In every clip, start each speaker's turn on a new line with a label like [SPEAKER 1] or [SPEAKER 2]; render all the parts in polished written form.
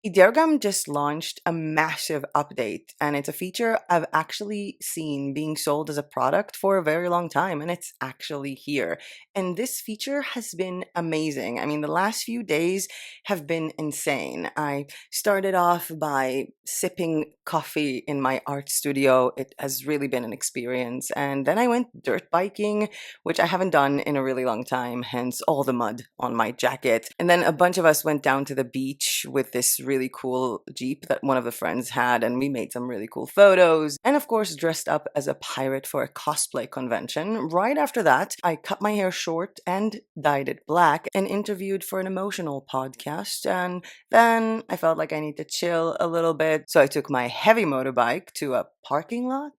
[SPEAKER 1] Ideogram just launched a massive update, and it's a feature I've actually seen being sold as a product for a very long time, and it's actually here. And this feature has been amazing. I mean, the last few days have been insane. I started off by sipping coffee in my art studio. It has really been an experience. And then I went dirt biking, which I haven't done in a really long time, hence all the mud on my jacket. And then a bunch of us went down to the beach with this really cool Jeep that one of the friends had, and we made some really cool photos. And of course, dressed up as a pirate for a cosplay convention. Right after that, I cut my hair short and dyed it black and interviewed for an emotional podcast. And then I felt like I need to chill a little bit, so I took my heavy motorbike to a parking lot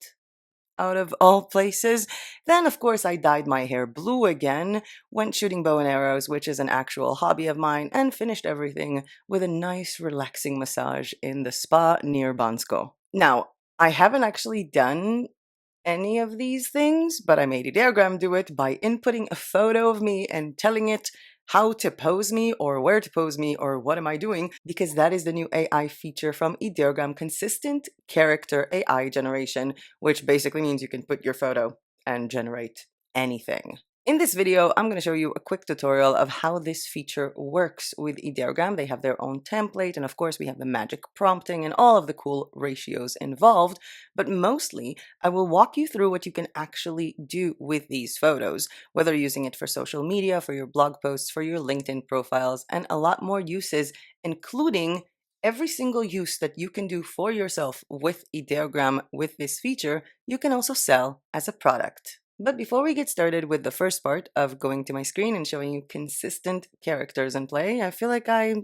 [SPEAKER 1] out of all places. Then, of course, I dyed my hair blue again, went shooting bow and arrows, which is an actual hobby of mine, and finished everything with a nice, relaxing massage in the spa near Bansko. Now, I haven't actually done any of these things, but I made Ideogram do it by inputting a photo of me and telling it how to pose me or where to pose me or what am I doing, because that is the new AI feature from Ideogram, consistent character AI generation, which basically means you can put your photo and generate anything. In this video, I'm going to show you a quick tutorial of how this feature works with Ideogram. They have their own template, and of course we have the magic prompting and all of the cool ratios involved, but mostly I will walk you through what you can actually do with these photos, whether using it for social media, for your blog posts, for your LinkedIn profiles, and a lot more uses, including every single use that you can do for yourself with Ideogram with this feature, you can also sell as a product. But before we get started with the first part of going to my screen and showing you consistent characters in play, I feel like I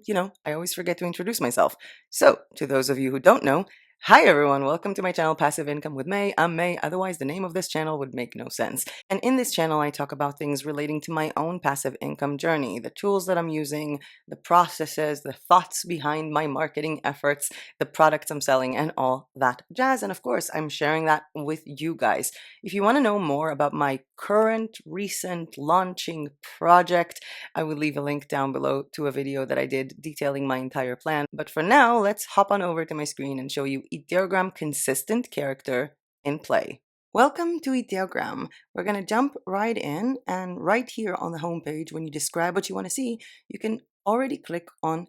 [SPEAKER 1] always forget to introduce myself. So, to those of you who don't know, hi everyone, welcome to my channel Passive Income with May. I'm May, otherwise the name of this channel would make no sense. And in this channel I talk about things relating to my own passive income journey, the tools that I'm using, the processes, the thoughts behind my marketing efforts, the products I'm selling, and all that jazz. And of course, I'm sharing that with you guys. If you want to know more about my current, recent launching project, I will leave a link down below to a video that I did detailing my entire plan. But for now, let's hop on over to my screen and show you Ideogram consistent character in play. Welcome to Ideogram. We're going to jump right in, and right here on the homepage, when you describe what you want to see, you can already click on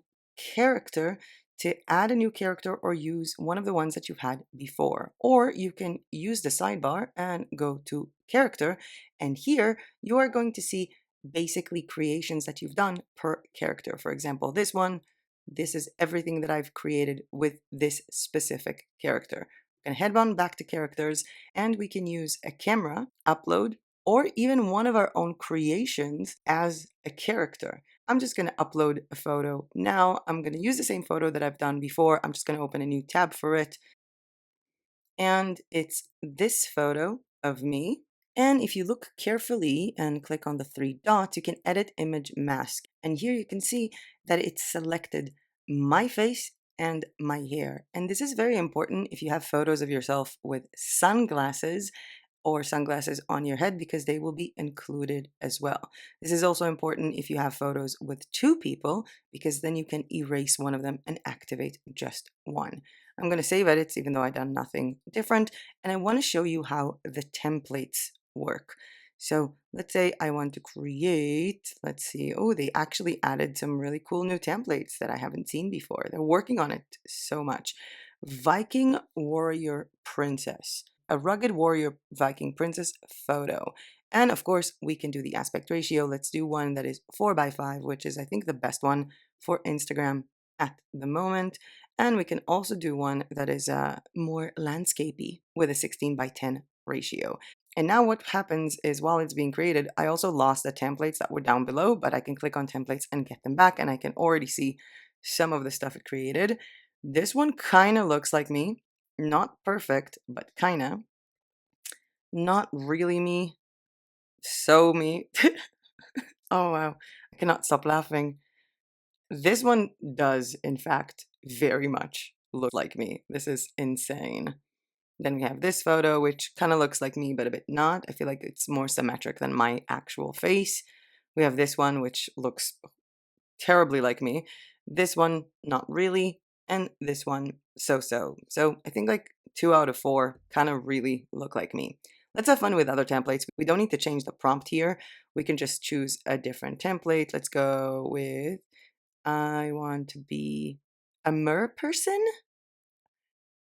[SPEAKER 1] character to add a new character or use one of the ones that you've had before. Or you can use the sidebar and go to character, and here you are going to see basically creations that you've done per character. For example, this one, this is everything that I've created with this specific character. We can head on back to characters, and we can use a camera, upload, or even one of our own creations as a character. I'm just going to upload a photo now. I'm going to use the same photo that I've done before. I'm just going to open a new tab for it. And it's this photo of me. And if you look carefully and click on the three dots, you can edit image mask. And here you can see that it's selected my face and my hair. And this is very important if you have photos of yourself with sunglasses or sunglasses on your head, because they will be included as well. This is also important if you have photos with two people, because then you can erase one of them and activate just one. I'm going to save edits even though I've done nothing different, and I want to show you how the templates work. So let's say I want to create, let's see, oh, they actually added some really cool new templates that I haven't seen before. They're working on it so much. Viking warrior princess, a rugged warrior Viking princess photo. And of course, we can do the aspect ratio. Let's do one that is 4:5, which is, I think, the best one for Instagram at the moment. And we can also do one that is more landscapey with a 16:10 ratio. And now what happens is, while it's being created, I also lost the templates that were down below, but I can click on templates and get them back, and I can already see some of the stuff it created. This one kind of looks like me. Not perfect, but kind of. Not really me. So me. Oh, wow. I cannot stop laughing. This one does, in fact, very much look like me. This is insane. Then we have this photo, which kind of looks like me, but a bit not. I feel like it's more symmetric than my actual face. We have this one, which looks terribly like me. This one, not really. and this one so-so. So I think like 2 out of 4 kind of really look like me. Let's have fun with other templates. We don't need to change the prompt here. We can just choose a different template. Let's go with, I want to be a mer person.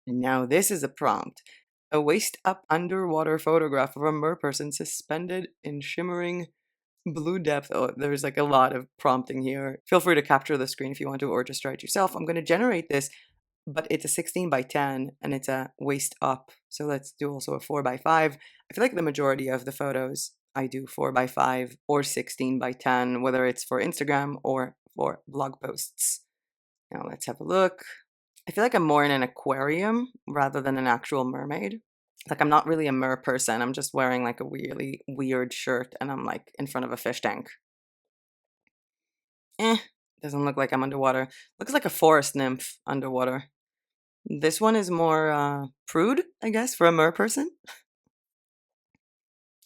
[SPEAKER 1] And now this is a prompt. A waist up underwater photograph of a mer person suspended in shimmering blue depth. Oh, there's like a lot of prompting here. Feel free to capture the screen if you want to, or just try it yourself. I'm going to generate this, but it's a 16 by 10 and it's a waist up. So let's do also a 4 by 5. I feel like the majority of the photos I do 4 by 5 or 16 by 10, whether it's for Instagram or for blog posts. Now let's have a look. I feel like I'm more in an aquarium rather than an actual mermaid. Like I'm not really a mer person. I'm just wearing like a really weird shirt and I'm like in front of a fish tank. Doesn't look like I'm underwater. Looks like a forest nymph underwater. This one is more prude, I guess, for a mer person.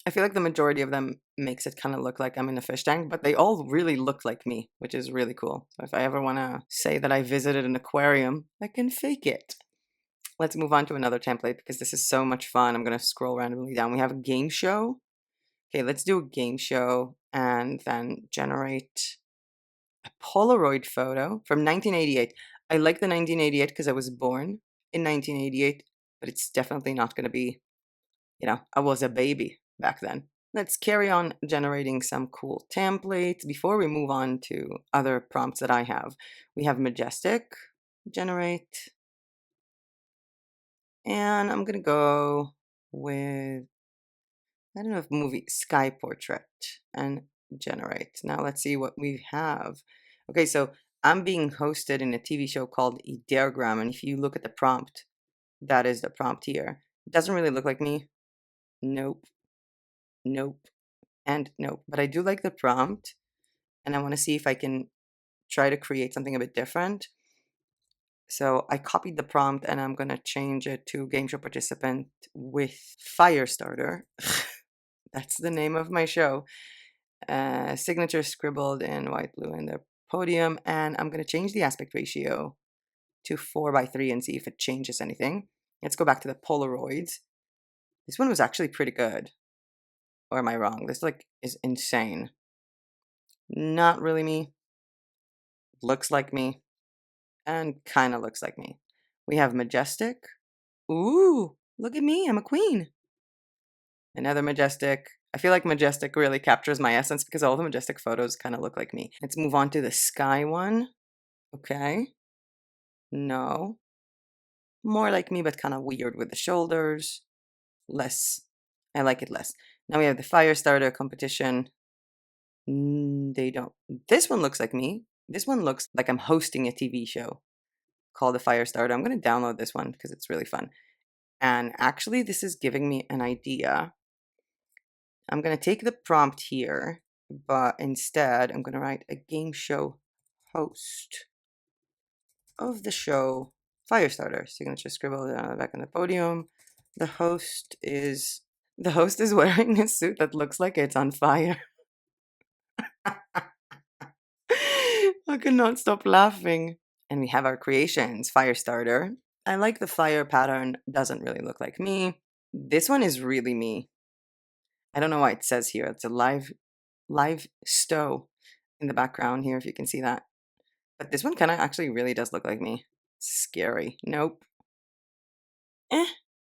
[SPEAKER 1] I feel like the majority of them makes it kind of look like I'm in a fish tank, but they all really look like me, which is really cool. So if I ever want to say that I visited an aquarium, I can fake it. Let's move on to another template because this is so much fun. I'm going to scroll randomly down. We have a game show. Okay, let's do a game show and then generate a Polaroid photo from 1988. I like the 1988 because I was born in 1988, but it's definitely not going to be, I was a baby back then. Let's carry on generating some cool templates before we move on to other prompts that I have. We have majestic, generate, and I'm going to go with, I don't know if movie, sky portrait and generate. Now let's see what we have. Okay, so I'm being hosted in a TV show called Ideogram, and if you look at the prompt, that is the prompt here. It doesn't really look like me. Nope, nope, and nope. But I do like the prompt, and I want to see if I can try to create something a bit different. So I copied the prompt, and I'm going to change it to game show participant with fire starter. That's the name of my show. Signature scribbled in white, blue in the podium, and I'm going to change the aspect ratio to 4 by 3 and see if it changes anything. Let's go back to the Polaroids. This one was actually pretty good. Or am I wrong? This like is insane. Not really me. Looks like me. And kind of looks like me. We have majestic. Ooh, look at me. I'm a queen. Another majestic. I feel like majestic really captures my essence because all the majestic photos kind of look like me. Let's move on to the sky one. Okay. No. More like me, but kind of weird with the shoulders. Less. I like it less. Now we have the fire starter competition. They don't. This one looks like me. This one looks like I'm hosting a TV show called the fire starter. I'm going to download this one because it's really fun. And actually, this is giving me an idea. I'm going to take the prompt here, but instead, I'm going to write a game show host of the show Firestarter. Signature scribble on the back on the podium. The host is wearing a suit that looks like it's on fire. I cannot stop laughing. And we have our creations, Firestarter. I like the fire pattern. Doesn't really look like me. This one is really me. I don't know why it says here. It's a live stove in the background here, if you can see that. But this one kind of actually really does look like me. Scary. Nope.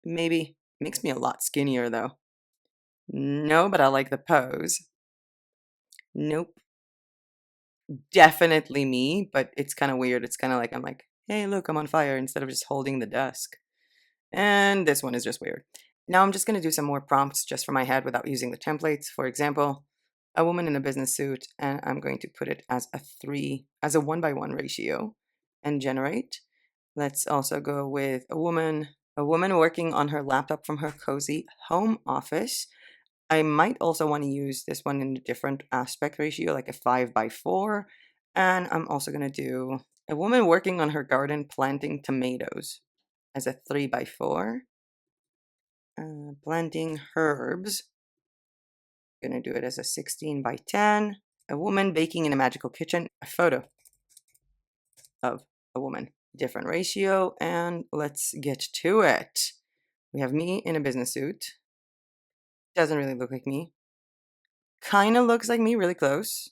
[SPEAKER 1] Maybe. Makes me a lot skinnier though. No, but I like the pose. Nope. Definitely me, but it's kind of weird. It's kind of like I'm like, hey, look, I'm on fire instead of just holding the desk. And this one is just weird. Now I'm just going to do some more prompts just for my head without using the templates. For example, a woman in a business suit, and I'm going to put it as a 1:1 ratio and generate. Let's also go with a woman working on her laptop from her cozy home office. I might also want to use this one in a different aspect ratio, like a 5:4. And I'm also going to do a woman working on her garden planting tomatoes as a 3:4. Planting herbs. I'm going to do it as a 16:10. A woman baking in a magical kitchen. A photo of a woman different ratio, and let's get to it. We have me in a business suit. Doesn't really look like me. Kind of looks like me, really close,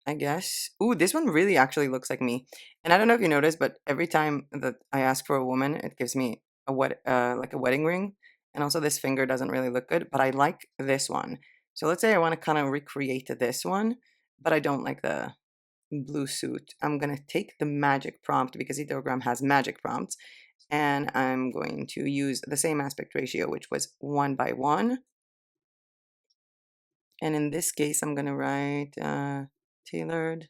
[SPEAKER 1] I guess. Ooh, this one really actually looks like me. And I don't know if you noticed, but every time that I ask for a woman, it gives me like a wedding ring. And also this finger doesn't really look good, but I like this one. So let's say I want to kind of recreate this one, but I don't like the blue suit. I'm going to take the magic prompt because Ideogram has magic prompts, and I'm going to use the same aspect ratio, which was 1 by 1. And in this case, I'm going to write tailored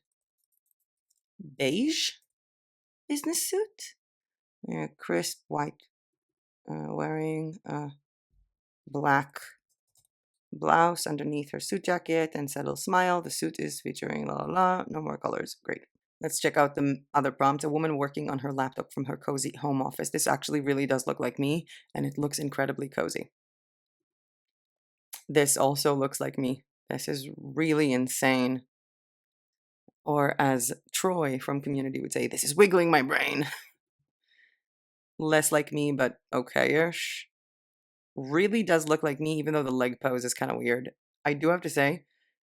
[SPEAKER 1] beige business suit. Crisp white, wearing a black blouse underneath her suit jacket and subtle smile. The suit is featuring la la la. No more colors. Great. Let's check out the other prompt. A woman working on her laptop from her cozy home office. This actually really does look like me, and it looks incredibly cozy. This also looks like me. This is really insane. Or as Troy from Community would say, this is wiggling my brain. Less like me, but okay-ish. Really does look like me, even though the leg pose is kind of weird. I do have to say,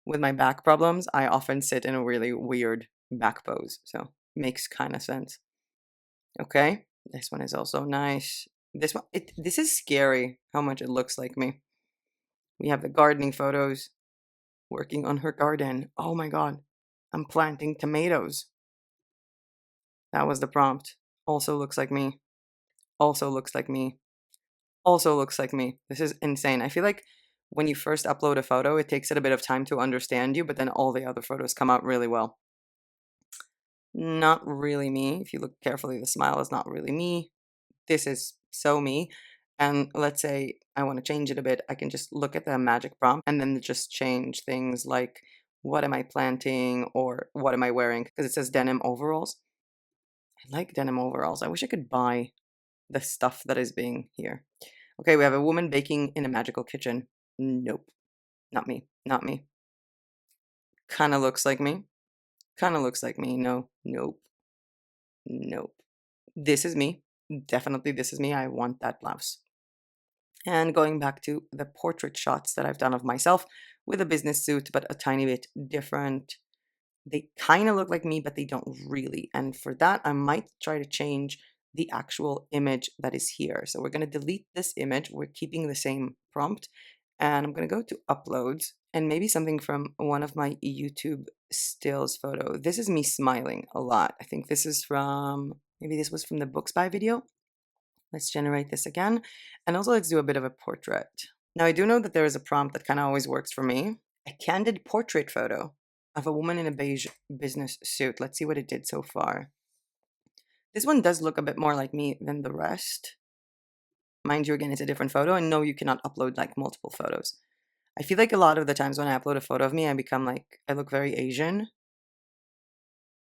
[SPEAKER 1] with my back problems, I often sit in a really weird back pose, so makes kind of sense. Okay, this one is also nice. This is scary how much it looks like me. We have the gardening photos, working on her garden. Oh my god, I'm planting tomatoes. That was the prompt. Also looks like me. Also looks like me. Also looks like me. This is insane. I feel like when you first upload a photo, it takes it a bit of time to understand you, but then all the other photos come out really well. Not really me. If you look carefully, the smile is not really me. This is so me. And let's say I want to change it a bit. I can just look at the magic prompt and then just change things like what am I planting or what am I wearing? Because it says denim overalls. I like denim overalls. I wish I could buy the stuff that is being here. Okay, we have a woman baking in a magical kitchen. Nope, not me, not me. Kind of looks like me. Kind of looks like me. No, nope, nope. This is me. Definitely, this is me. I want that blouse. And going back to the portrait shots that I've done of myself with a business suit, but a tiny bit different. They kind of look like me, but they don't really. And for that, I might try to change the actual image that is here. So we're going to delete this image. We're keeping the same prompt. And I'm going to go to uploads and maybe something from one of my YouTube stills photo. This is me smiling a lot. I think this is from, maybe this was from the books by video. Let's generate this again. And also let's do a bit of a portrait. Now I do know that there is a prompt that kind of always works for me. A candid portrait photo of a woman in a beige business suit. Let's see what it did so far. This one does look a bit more like me than the rest. Mind you, again, it's a different photo, and no, you cannot upload like multiple photos. I feel like a lot of the times when I upload a photo of me, I become like, I look very Asian.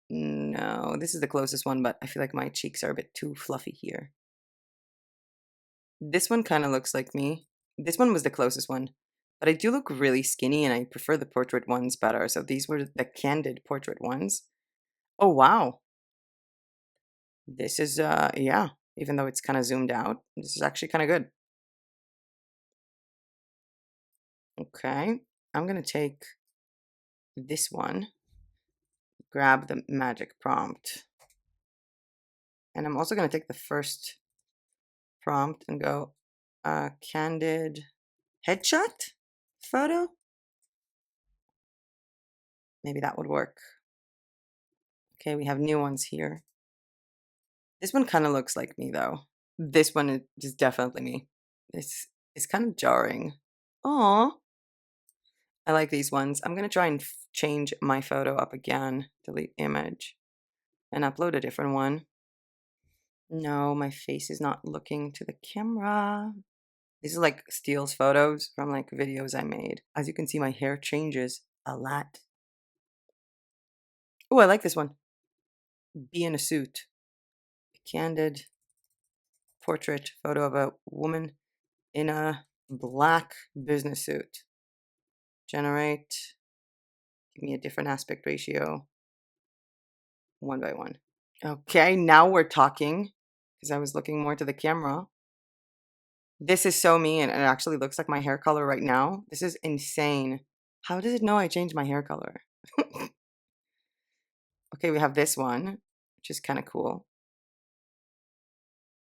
[SPEAKER 1] No, this is the closest one, but I feel like my cheeks are a bit too fluffy here. This one kind of looks like me. This one was the closest one. But I do look really skinny, and I prefer the portrait ones better. So these were the candid portrait ones. Oh, wow. This is, yeah, even though it's kind of zoomed out, this is actually kind of good. Okay, I'm going to take this one, grab the magic prompt, and I'm also going to take the first prompt and go, candid headshot photo. Maybe that would work. Okay, we have new ones here. This one kind of looks like me though. This one is definitely me. This is kind of jarring. Aw. I like these ones. I'm going to try and change my photo up again. Delete image. And upload a different one. No, my face is not looking to the camera. These are like Steele's photos from like videos I made. As you can see, my hair changes a lot. Oh, I like this one. Be in a suit. A candid portrait photo of a woman in a black business suit. Generate. Give me a different aspect ratio. 1 by 1. Okay, now we're talking because I was looking more to the camera. This is so me, and it actually looks like my hair color right now. This is insane. How does it know I changed my hair color? Okay, we have this one, which is kind of cool.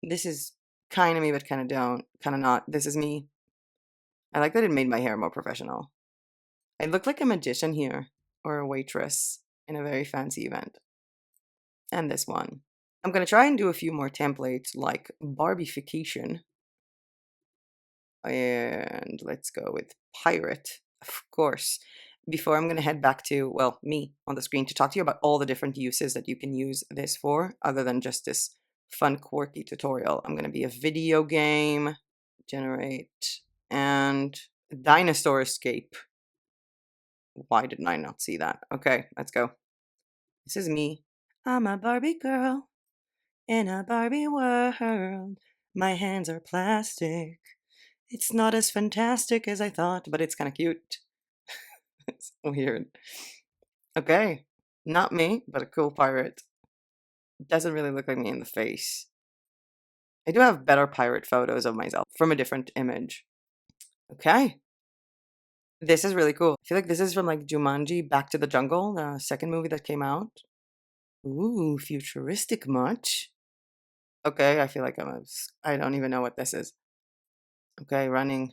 [SPEAKER 1] This is kind of me, but kind of not. This is me. I like that it made my hair more professional. I look like a magician here, or a waitress in a very fancy event. And this one. I'm gonna try and do a few more templates like Barbification. And let's go with pirate, of course. Before I'm going to head back to, well, me on the screen to talk to you about all the different uses that you can use this for, other than just this fun, quirky tutorial. I'm going to be a video game, generate, and dinosaur escape. Why didn't I not see that? Okay, let's go. This is me. I'm a Barbie girl in a Barbie world. My hands are plastic. It's not as fantastic as I thought, but it's kind of cute. It's weird. Okay, not me, but a cool pirate. Doesn't really look like me in the face. I do have better pirate photos of myself from a different image. Okay, this is really cool. I feel like this is from like Jumanji Back to the Jungle, the second movie that came out. Ooh, futuristic much? Okay, I feel like I don't even know what this is. Okay, running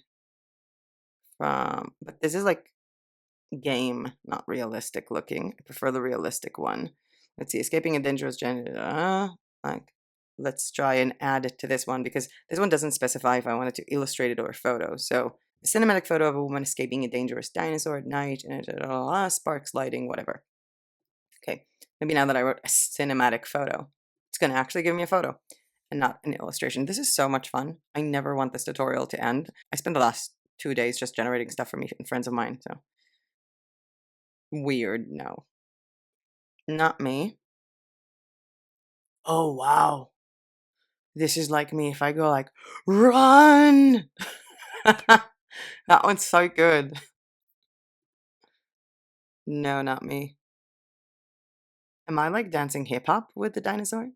[SPEAKER 1] from, but this is like game, not realistic looking. I prefer the realistic one. Let's see, escaping a dangerous gender. Like, let's try and add it to this one because this one doesn't specify if I wanted to illustrate it or a photo. So, a cinematic photo of a woman escaping a dangerous dinosaur at night, and sparks lighting, whatever. Okay, maybe now that I wrote a cinematic photo, it's going to actually give me a photo and not an illustration. This is so much fun. I never want this tutorial to end. I spent the last 2 days just generating stuff for me and friends of mine, so weird, no. Not me. Oh, wow. This is like me if I go like, run! That one's so good. No, not me. Am I like dancing hip hop with the dinosaur?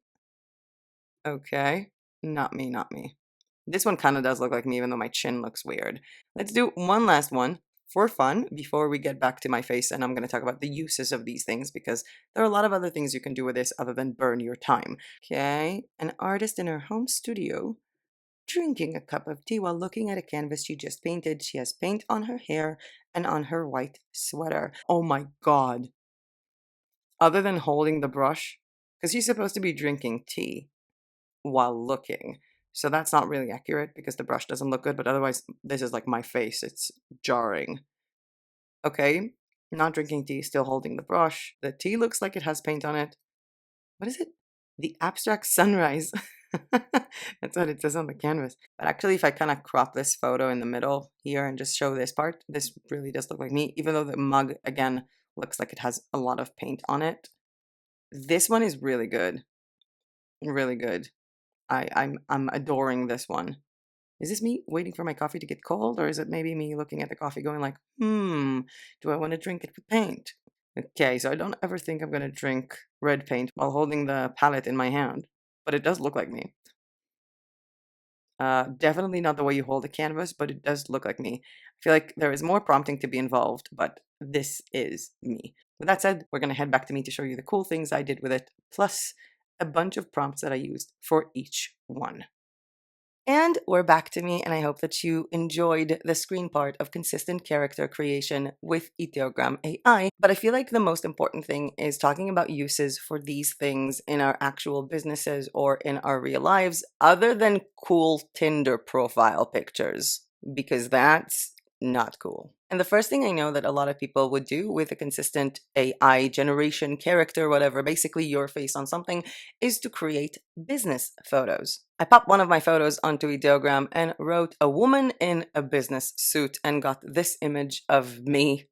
[SPEAKER 1] Okay. Not me, not me. This one kind of does look like me, even though my chin looks weird. Let's do one last one for fun before we get back to my face, and I'm going to talk about the uses of these things because there are a lot of other things you can do with this other than burn your time. Okay, an artist in her home studio drinking a cup of tea while looking at a canvas she just painted. She has paint on her hair and on her white sweater. Oh my god. Other than holding the brush, because she's supposed to be drinking tea while looking. So that's not really accurate because the brush doesn't look good, but otherwise, this is like my face. It's jarring. Okay, not drinking tea, still holding the brush. The tea looks like it has paint on it. What is it? The abstract sunrise. That's what it says on the canvas. But actually, if I kind of crop this photo in the middle here and just show this part, this really does look like me, even though the mug, again, looks like it has a lot of paint on it. This one is really good. Really good. I'm adoring this one. Is this me waiting for my coffee to get cold, or is it maybe me looking at the coffee going like, do I want to drink it with paint? Okay, so I don't ever think I'm gonna drink red paint while holding the palette in my hand, but it does look like me. Definitely not the way you hold a canvas, but it does look like me. I feel like there is more prompting to be involved, but this is me. With that said, we're gonna head back to me to show you the cool things I did with it, plus a bunch of prompts that I used for each one. And we're back to me, and I hope that you enjoyed the screen part of consistent character creation with Ideogram AI. But I feel like the most important thing is talking about uses for these things in our actual businesses or in our real lives, other than cool Tinder profile pictures, because that's not cool. And the first thing I know that a lot of people would do with a consistent AI generation character, whatever, basically your face on something, is to create business photos. I popped one of my photos onto Ideogram and wrote a woman in a business suit and got this image of me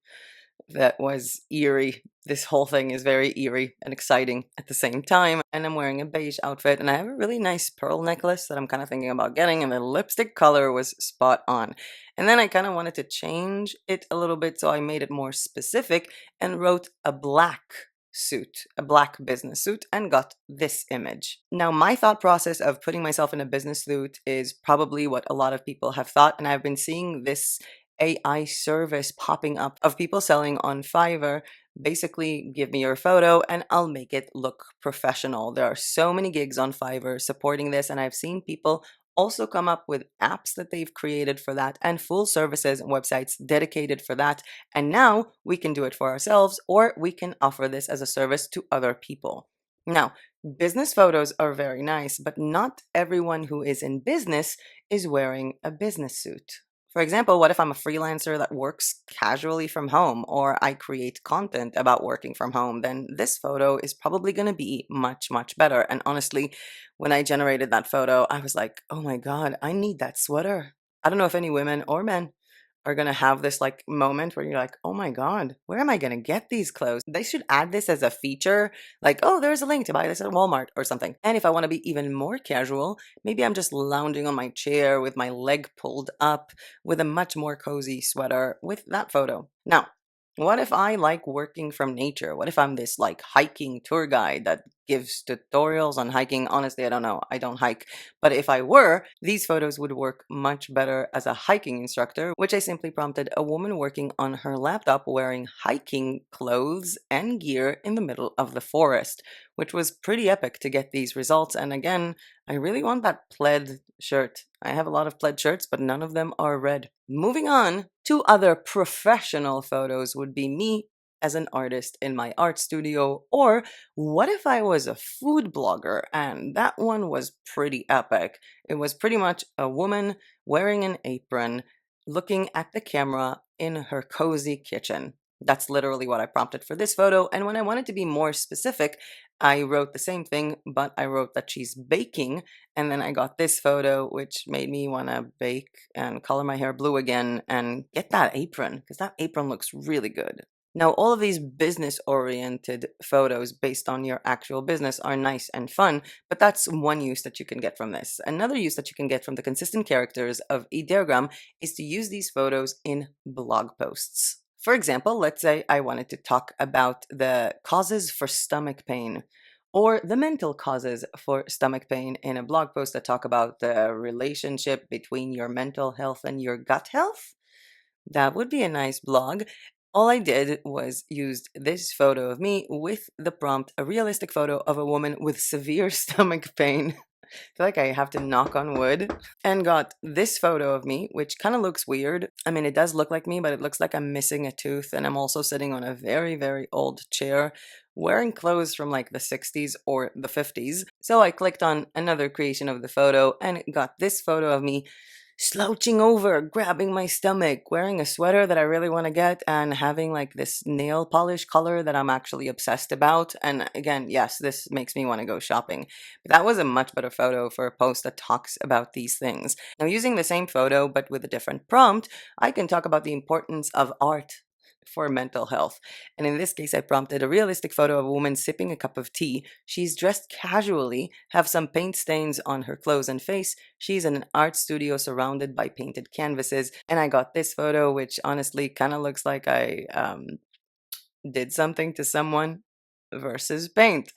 [SPEAKER 1] that was eerie. This whole thing is very eerie and exciting at the same time. And I'm wearing a beige outfit and I have a really nice pearl necklace that I'm kind of thinking about getting, and the lipstick color was spot on. And then I kind of wanted to change it a little bit, so I made it more specific and wrote a black suit, a black business suit, and got this image. Now, my thought process of putting myself in a business suit is probably what a lot of people have thought, and I've been seeing this AI service popping up of people selling on Fiverr. Basically, give me your photo and I'll make it look professional. There are so many gigs on Fiverr supporting this, and I've seen people also come up with apps that they've created for that and full services and websites dedicated for that. And now we can do it for ourselves, or we can offer this as a service to other people. Now, business photos are very nice, but not everyone who is in business is wearing a business suit. For example, what if I'm a freelancer that works casually from home, or I create content about working from home? Then this photo is probably going to be much, much better. And honestly, when I generated that photo, I was like, oh my God, I need that sweater. I don't know if any women or men are gonna have this like moment where you're like, oh my God, where am I gonna get these clothes? They should add this as a feature, like, oh, there's a link to buy this at Walmart or something. And if I wanna be even more casual, maybe I'm just lounging on my chair with my leg pulled up with a much more cozy sweater with that photo. Now, what if I like working from nature? What if I'm this like hiking tour guide that gives tutorials on hiking? Honestly, I don't know. I don't hike. But if I were, these photos would work much better as a hiking instructor, which I simply prompted a woman working on her laptop wearing hiking clothes and gear in the middle of the forest, which was pretty epic to get these results. And again, I really want that plaid shirt. I have a lot of plaid shirts, but none of them are red. Moving on, two other professional photos would be me as an artist in my art studio, or what if I was a food blogger? And that one was pretty epic. It was pretty much a woman wearing an apron, looking at the camera in her cozy kitchen. That's literally what I prompted for this photo. And when I wanted to be more specific, I wrote the same thing, but I wrote that she's baking. And then I got this photo, which made me want to bake and color my hair blue again and get that apron, because that apron looks really good. Now, all of these business oriented photos based on your actual business are nice and fun, but that's one use that you can get from this. Another use that you can get from the consistent characters of Ideogram is to use these photos in blog posts. For example, let's say I wanted to talk about the causes for stomach pain or the mental causes for stomach pain in a blog post that talk about the relationship between your mental health and your gut health. That would be a nice blog. All I did was used this photo of me with the prompt, a realistic photo of a woman with severe stomach pain. I feel like I have to knock on wood. And got this photo of me, which kind of looks weird. I mean, it does look like me, but it looks like I'm missing a tooth. And I'm also sitting on a very, very old chair, wearing clothes from like the 60s or the 50s. So I clicked on another creation of the photo and got this photo of me slouching over, grabbing my stomach, wearing a sweater that I really want to get, and having like this nail polish color that I'm actually obsessed about. And again, yes, this makes me want to go shopping. But that was a much better photo for a post that talks about these things. Now, using the same photo but with a different prompt, I can talk about the importance of art for mental health. And in this case, I prompted a realistic photo of a woman sipping a cup of tea. She's dressed casually, have some paint stains on her clothes and face. She's in an art studio surrounded by painted canvases. And I got this photo, which honestly kind of looks like I did something to someone versus paint.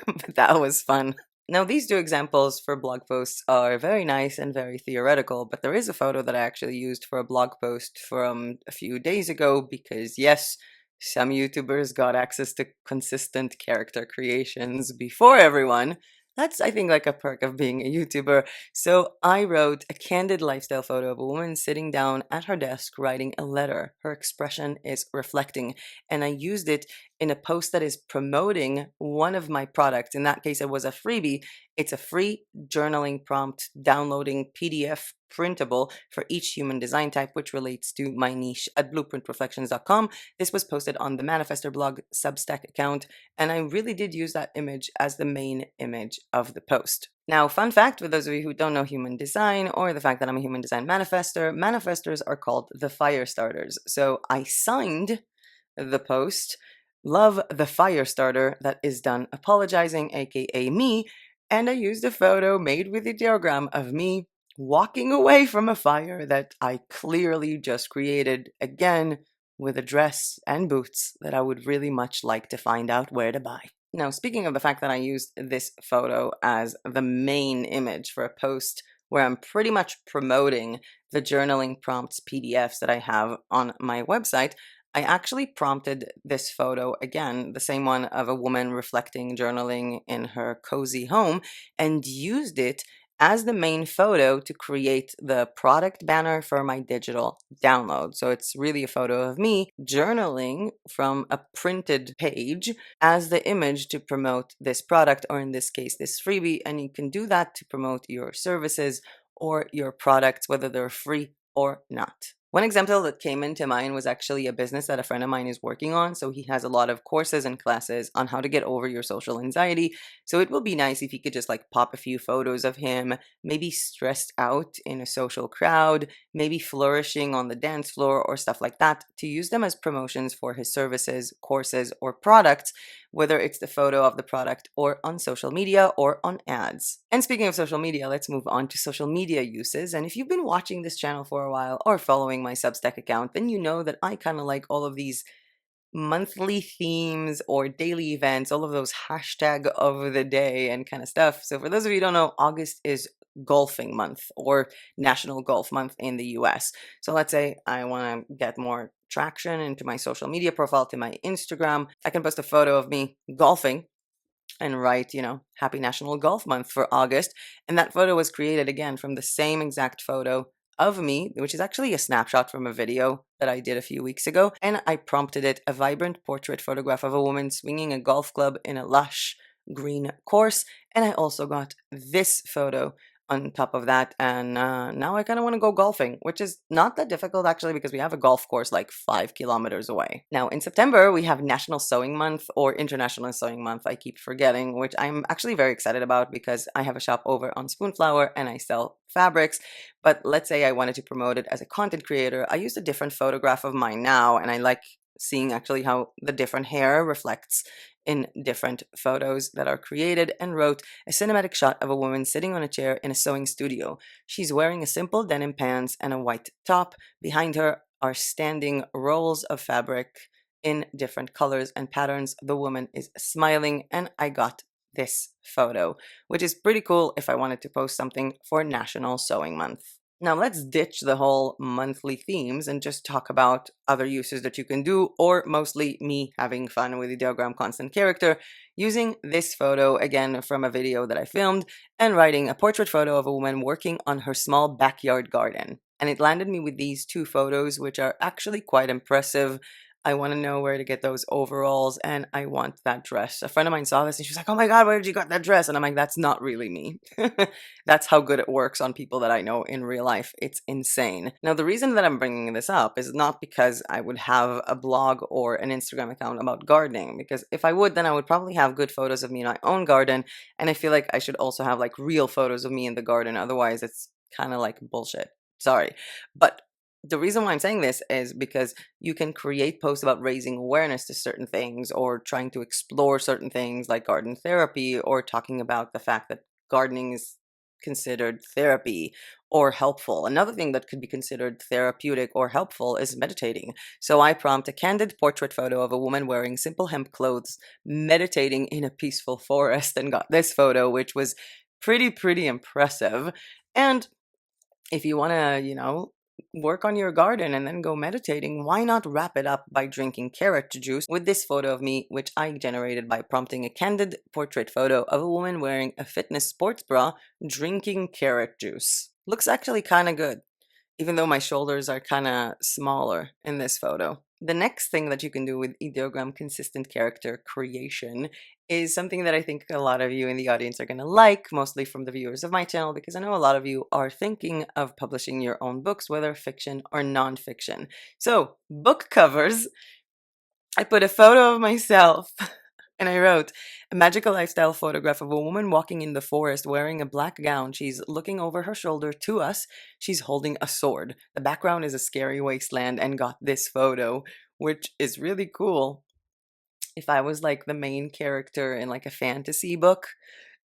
[SPEAKER 1] But that was fun. Now, these two examples for blog posts are very nice and very theoretical, but there is a photo that I actually used for a blog post from a few days ago because, yes, some YouTubers got access to consistent character creations before everyone. That's, I think, like a perk of being a YouTuber. So I wrote a candid lifestyle photo of a woman sitting down at her desk writing a letter. Her expression is reflecting, and I used it in a post that is promoting one of my products. In that case, it was a freebie. It's a free journaling prompt downloading PDF printable for each human design type, which relates to my niche at blueprintreflections.com. This was posted on the Manifester blog Substack account, and I really did use that image as the main image of the post. Now, fun fact for those of you who don't know human design or the fact that I'm a human design manifester, manifestors are called the fire starters. So I signed the post, love the fire starter that is done apologizing, aka me, and I used a photo made with a diagram of me walking away from a fire that I clearly just created. Again, with a dress and boots that I would really much like to find out where to buy. Now, speaking of the fact that I used this photo as the main image for a post where I'm pretty much promoting the journaling prompts PDFs that I have on my website, I actually prompted this photo again, the same one of a woman reflecting, journaling in her cozy home, and used it as the main photo to create the product banner for my digital download. So it's really a photo of me journaling from a printed page as the image to promote this product, or in this case, this freebie. And you can do that to promote your services or your products, whether they're free or not. One example that came into mind was actually a business that a friend of mine is working on. So he has a lot of courses and classes on how to get over your social anxiety. So it will be nice if you could just like pop a few photos of him, maybe stressed out in a social crowd, maybe flourishing on the dance floor or stuff like that, to use them as promotions for his services, courses, or products, whether it's the photo of the product or on social media or on ads. And speaking of social media, let's move on to social media uses. And if you've been watching this channel for a while or following my Substack account, then you know that I kind of like all of these monthly themes or daily events, all of those hashtag of the day and kind of stuff. So for those of you who don't know, August is golfing month or National Golf Month in the US. So let's say I want to get more traction into my social media profile, to my Instagram. I can post a photo of me golfing and write, Happy National Golf Month for August. And that photo was created again from the same exact photo of me, which is actually a snapshot from a video that I did a few weeks ago. And I prompted it a vibrant portrait photograph of a woman swinging a golf club in a lush green course. And I also got this photo on top of that. And now I kind of want to go golfing, which is not that difficult actually, because we have a golf course like 5 kilometers away. Now in September, we have National Sewing Month, or International Sewing Month. I keep forgetting, which I'm actually very excited about because I have a shop over on Spoonflower and I sell fabrics. But let's say I wanted to promote it as a content creator. I used a different photograph of mine now, and I like seeing actually how the different hair reflects in different photos that are created, and wrote a cinematic shot of a woman sitting on a chair in a sewing studio. She's wearing a simple denim pants and a white top. Behind her are standing rolls of fabric in different colors and patterns. The woman is smiling, and I got this photo, which is pretty cool if I wanted to post something for National Sewing Month. Now let's ditch the whole monthly themes and just talk about other uses that you can do, or mostly me having fun with Ideogram Constant Character, using this photo again from a video that I filmed and writing a portrait photo of a woman working on her small backyard garden. And it landed me with these two photos, which are actually quite impressive. I want to know where to get those overalls, and I want that dress. A friend of mine saw this and she was like, "Oh my God, where did you get that dress?" And I'm like, that's not really me. That's how good it works on people that I know in real life. It's insane. Now, the reason that I'm bringing this up is not because I would have a blog or an Instagram account about gardening, because if I would, then I would probably have good photos of me in my own garden. And I feel like I should also have like real photos of me in the garden. Otherwise, it's kind of like bullshit. Sorry. But the reason why I'm saying this is because you can create posts about raising awareness to certain things, or trying to explore certain things like garden therapy, or talking about the fact that gardening is considered therapy or helpful. Another thing that could be considered therapeutic or helpful is meditating. So I prompt a candid portrait photo of a woman wearing simple hemp clothes, meditating in a peaceful forest, and got this photo, which was pretty impressive. And if you want to, work on your garden and then go meditating, why not wrap it up by drinking carrot juice with this photo of me, which I generated by prompting a candid portrait photo of a woman wearing a fitness sports bra drinking carrot juice. Looks actually kind of good, even though my shoulders are kind of smaller in this photo. The next thing that you can do with Ideogram consistent character creation is something that I think a lot of you in the audience are going to like, mostly from the viewers of my channel, because I know a lot of you are thinking of publishing your own books, whether fiction or nonfiction. So, book covers, I put a photo of myself and I wrote a magical lifestyle photograph of a woman walking in the forest wearing a black gown. She's looking over her shoulder to us. She's holding a sword. The background is a scary wasteland, and got this photo, which is really cool. If I was like the main character in like a fantasy book,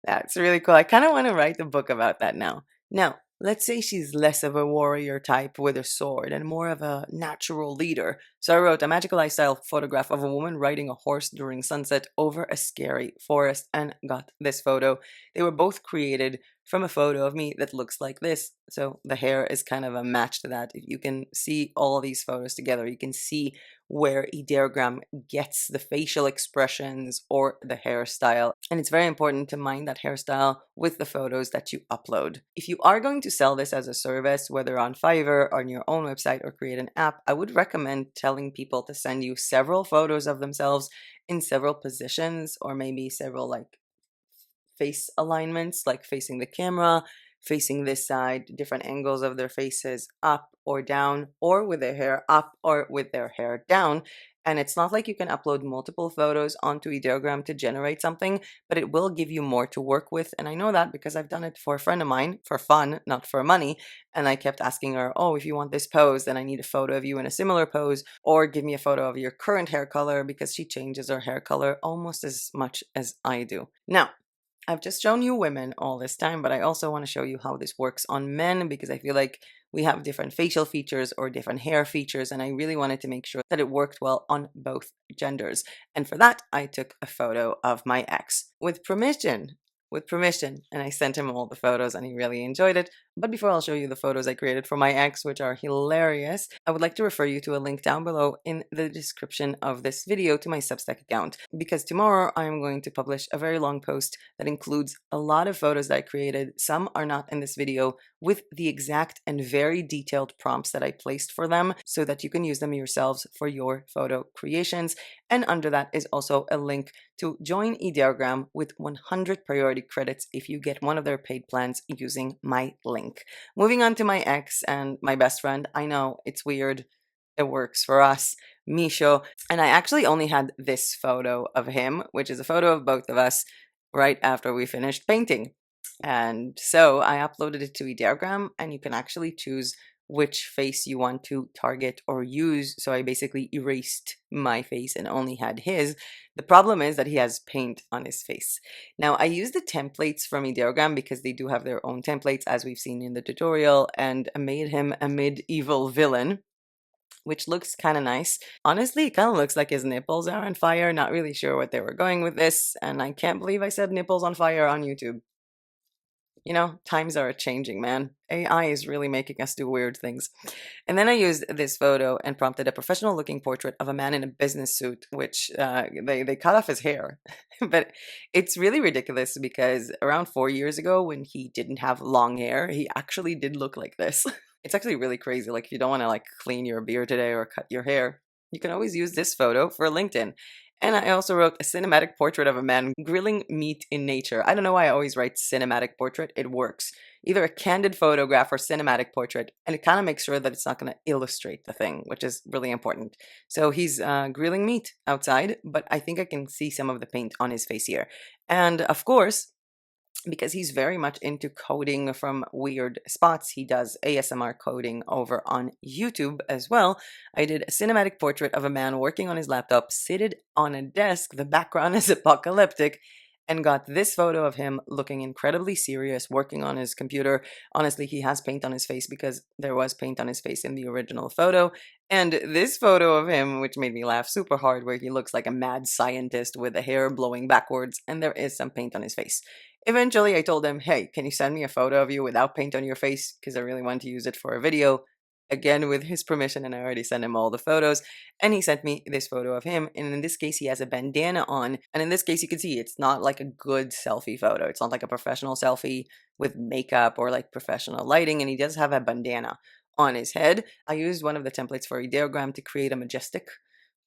[SPEAKER 1] that's really cool. I kind of want to write a book about that now. Now, let's say she's less of a warrior type with a sword and more of a natural leader. So I wrote a magical lifestyle photograph of a woman riding a horse during sunset over a scary forest and got this photo. They were both created from a photo of me that looks like this. So the hair is kind of a match to that. If you can see all these photos together, you can see where Ideogram gets the facial expressions or the hairstyle. And it's very important to mind that hairstyle with the photos that you upload. If you are going to sell this as a service, whether on Fiverr or on your own website or create an app, I would recommend telling people to send you several photos of themselves in several positions, or maybe several like face alignments, like facing the camera, facing this side, different angles of their faces, up or down, or with their hair up or with their hair down. And it's not like you can upload multiple photos onto Ideogram to generate something, but it will give you more to work with. And I know that because I've done it for a friend of mine for fun, not for money. And I kept asking her, oh, if you want this pose, then I need a photo of you in a similar pose, or give me a photo of your current hair color, because she changes her hair color almost as much as I do. Now, I've just shown you women all this time, but I also want to show you how this works on men, because I feel like we have different facial features or different hair features, and I really wanted to make sure that it worked well on both genders. And for that, I took a photo of my ex with permission. With permission, and I sent him all the photos and he really enjoyed it. But before I'll show you the photos I created for my ex, which are hilarious, I would like to refer you to a link down below in the description of this video to my Substack account, because tomorrow I am going to publish a very long post that includes a lot of photos that I created. Some are not in this video, with the exact and very detailed prompts that I placed for them, so that you can use them yourselves for your photo creations. And under that is also a link to join Ideogram with 100 priority credits if you get one of their paid plans using my link. Moving on to my ex and my best friend. I know it's weird. It works for us, Misho. And I actually only had this photo of him, which is a photo of both of us right after we finished painting. And so I uploaded it to Ideogram, and you can actually choose which face you want to target or use. So I basically erased my face and only had his. The problem is that he has paint on his face. Now, I use the templates from Ideogram because they do have their own templates, as we've seen in the tutorial, and I made him a medieval villain, which looks kind of nice. Honestly, it kind of looks like his nipples are on fire. Not really sure what they were going with this, and I can't believe I said nipples on fire on YouTube. You know, times are changing, man. AI is really making us do weird things. And then I used this photo and prompted a professional looking portrait of a man in a business suit, which they cut off his hair. But it's really ridiculous because around 4 years ago, when he didn't have long hair, he actually did look like this. It's actually really crazy. Like, if you don't want to like clean your beard today or cut your hair, you can always use this photo for LinkedIn. And I also wrote a cinematic portrait of a man grilling meat in nature. I don't know why I always write cinematic portrait. It works. Either a candid photograph or cinematic portrait. And it kind of makes sure that it's not going to illustrate the thing, which is really important. So he's grilling meat outside, but I think I can see some of the paint on his face here. And of course, because he's very much into coding from weird spots. He does ASMR coding over on YouTube as well. I did a cinematic portrait of a man working on his laptop, seated on a desk. The background is apocalyptic, and got this photo of him looking incredibly serious, working on his computer. Honestly, he has paint on his face because there was paint on his face in the original photo. And this photo of him, which made me laugh super hard, where he looks like a mad scientist with the hair blowing backwards, and there is some paint on his face. Eventually, I told him, hey, can you send me a photo of you without paint on your face? Because I really want to use it for a video. Again, with his permission, and I already sent him all the photos. And he sent me this photo of him. And in this case, he has a bandana on. And in this case, you can see it's not like a good selfie photo. It's not like a professional selfie with makeup or like professional lighting. And he does have a bandana on his head. I used one of the templates for Ideogram to create a majestic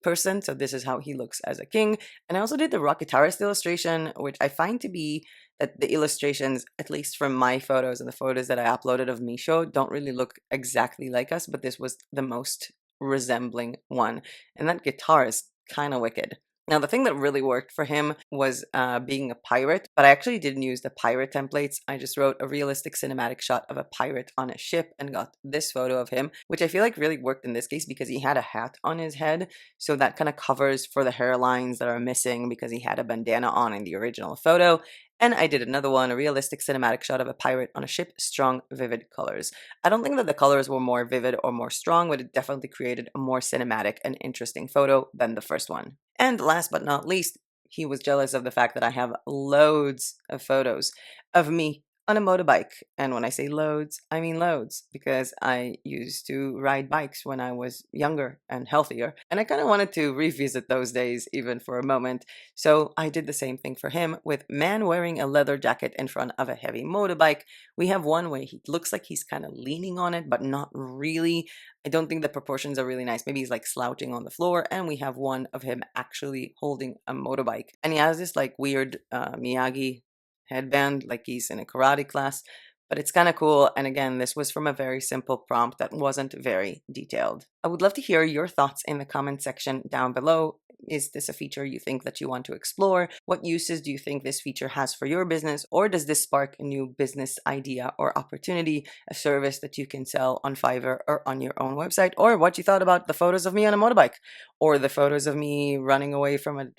[SPEAKER 1] person. So this is how he looks as a king. And I also did the rock guitarist illustration, which I find to be that the illustrations, at least from my photos and the photos that I uploaded of Misho, don't really look exactly like us, but this was the most resembling one. And that guitar is kind of wicked. Now, the thing that really worked for him was being a pirate, but I actually didn't use the pirate templates. I just wrote a realistic cinematic shot of a pirate on a ship and got this photo of him, which I feel like really worked in this case because he had a hat on his head. So that kind of covers for the hairlines that are missing because he had a bandana on in the original photo. And I did another one, a realistic cinematic shot of a pirate on a ship, strong, vivid colors. I don't think that the colors were more vivid or more strong, but it definitely created a more cinematic and interesting photo than the first one. And last but not least, he was jealous of the fact that I have loads of photos of me on a motorbike. And when I say loads, I mean loads, because I used to ride bikes when I was younger and healthier. And I kind of wanted to revisit those days even for a moment. So I did the same thing for him with man wearing a leather jacket in front of a heavy motorbike. We have one where he looks like he's kind of leaning on it, but not really. I don't think the proportions are really nice. Maybe he's like slouching on the floor. And we have one of him actually holding a motorbike. And he has this like weird Miyagi headband, like he's in a karate class. But it's kind of cool. And again, this was from a very simple prompt that wasn't very detailed. I would love to hear your thoughts in the comment section down below. Is this a feature you think that you want to explore? What uses do you think this feature has for your business? Or does this spark a new business idea or opportunity, a service that you can sell on Fiverr or on your own website? Or what you thought about the photos of me on a motorbike, or the photos of me running away from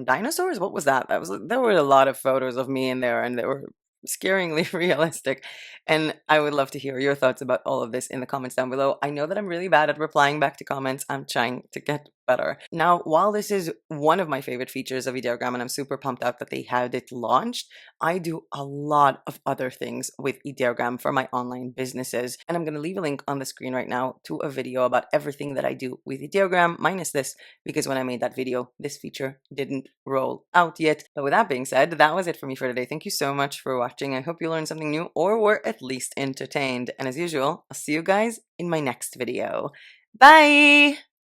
[SPEAKER 1] dinosaurs? What was that? There were a lot of photos of me in there, and they were scaringly realistic. And I would love to hear your thoughts about all of this in the comments down below. I know that I'm really bad at replying back to comments. I'm trying to get better. Now, while this is one of my favorite features of Ideogram and I'm super pumped out that they had it launched, I do a lot of other things with Ideogram for my online businesses. And I'm going to leave a link on the screen right now to a video about everything that I do with Ideogram, minus this, because when I made that video, this feature didn't roll out yet. But with that being said, that was it for me for today. Thank you so much for watching. I hope you learned something new or were at least entertained. And as usual, I'll see you guys in my next video. Bye!